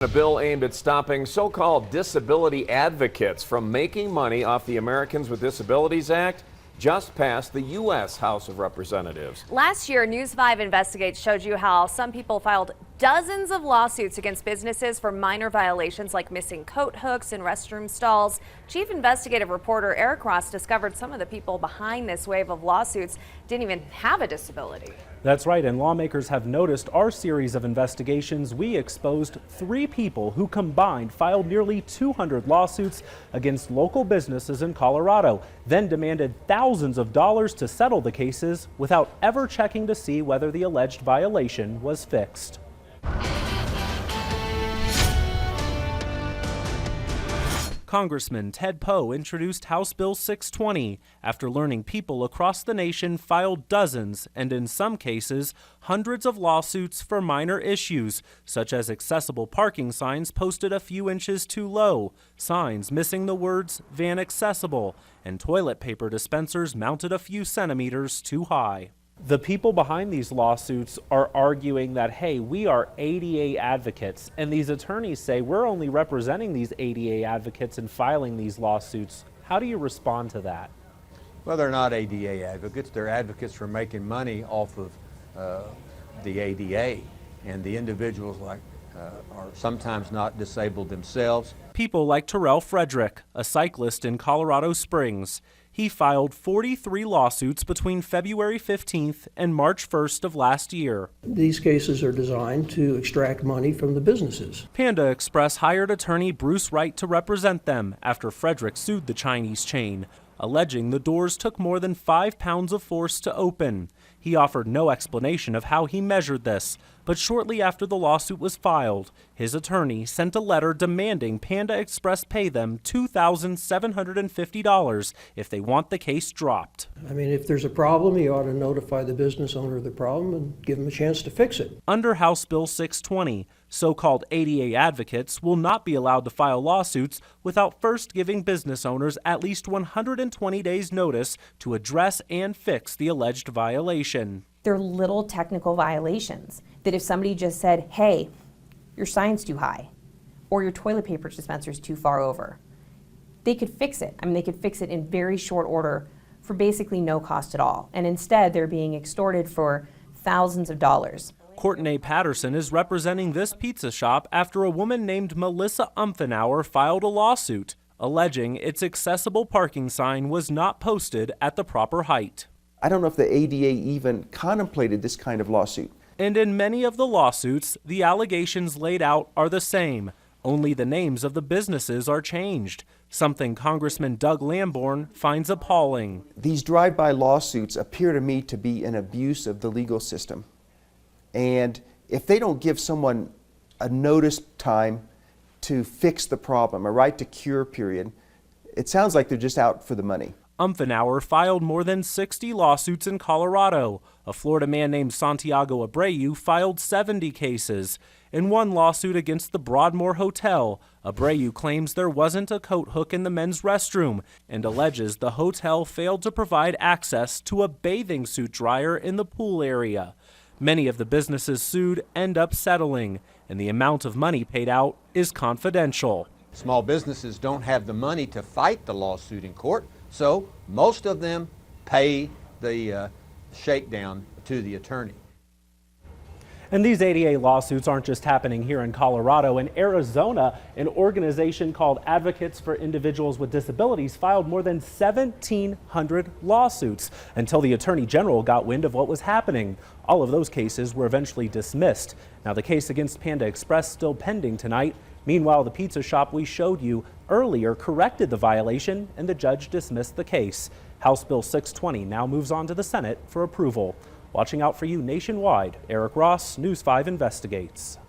A bill aimed at stopping so-called disability advocates from making money off the Americans with Disabilities Act just passed the U.S. House of Representatives. Last year, News 5 Investigates showed you how some people filed dozens of lawsuits against businesses for minor violations like missing coat hooks and restroom stalls. Chief investigative reporter Eric Ross discovered some of the people behind this wave of lawsuits didn't even have a disability. That's right, and lawmakers have noticed our series of investigations. We exposed 3 people who combined filed nearly 200 lawsuits against local businesses in Colorado, then demanded thousands of dollars to settle the cases without ever checking to see whether the alleged violation was fixed. Congressman Ted Poe introduced House Bill 620 after learning people across the nation filed dozens and in some cases hundreds of lawsuits for minor issues, such as accessible parking signs posted a few inches too low, signs missing the words van accessible, and toilet paper dispensers mounted a few centimeters too high. The people behind these lawsuits are arguing that, hey, we are ADA advocates, and these attorneys say we're only representing these ADA advocates in filing these lawsuits. How do you respond to that? Well, they're not ADA advocates. They're advocates for making money off of the ADA, and the individuals are sometimes not disabled themselves. People like Terrell Frederick, a cyclist in Colorado Springs. He filed 43 lawsuits between February 15th and March 1st of last year. These cases are designed to extract money from the businesses. Panda Express hired attorney Bruce Wright to represent them after Frederick sued the Chinese chain, alleging the doors took more than 5 pounds of force to open. He offered no explanation of how he measured this, but shortly after the lawsuit was filed, his attorney sent a letter demanding Panda Express pay them $2,750 if they want the case dropped. I mean, if there's a problem, you ought to notify the business owner of the problem and give them a chance to fix it. Under House Bill 620, so-called ADA advocates will not be allowed to file lawsuits without first giving business owners at least 120 days notice to address and fix the alleged violation. They're little technical violations that if somebody just said, hey, your sign's too high or your toilet paper dispenser's too far over, they could fix it. I mean, they could fix it in very short order for basically no cost at all. And instead, they're being extorted for thousands of dollars. Courtney Patterson is representing this pizza shop after a woman named Melissa Umfenauer filed a lawsuit alleging its accessible parking sign was not posted at the proper height. I don't know if the ADA even contemplated this kind of lawsuit. And in many of the lawsuits, the allegations laid out are the same. Only the names of the businesses are changed, something Congressman Doug Lamborn finds appalling. These drive-by lawsuits appear to me to be an abuse of the legal system. And if they don't give someone a notice time to fix the problem, a right to cure period, it sounds like they're just out for the money. Umfenauer filed more than 60 lawsuits in Colorado. A Florida man named Santiago Abreu filed 70 cases. In one lawsuit against the Broadmoor Hotel, Abreu claims there wasn't a coat hook in the men's restroom and alleges the hotel failed to provide access to a bathing suit dryer in the pool area. Many of the businesses sued end up settling, and the amount of money paid out is confidential. Small businesses don't have the money to fight the lawsuit in court, so most of them pay the shakedown to the attorney. And these ADA lawsuits aren't just happening here in Colorado. In Arizona, an organization called Advocates for Individuals with Disabilities filed more than 1,700 lawsuits until the Attorney General got wind of what was happening. All of those cases were eventually dismissed. Now, the case against Panda Express still pending tonight. Meanwhile, the pizza shop we showed you earlier corrected the violation and the judge dismissed the case. House Bill 620 now moves on to the Senate for approval. Watching out for you nationwide, Eric Ross, News 5 Investigates.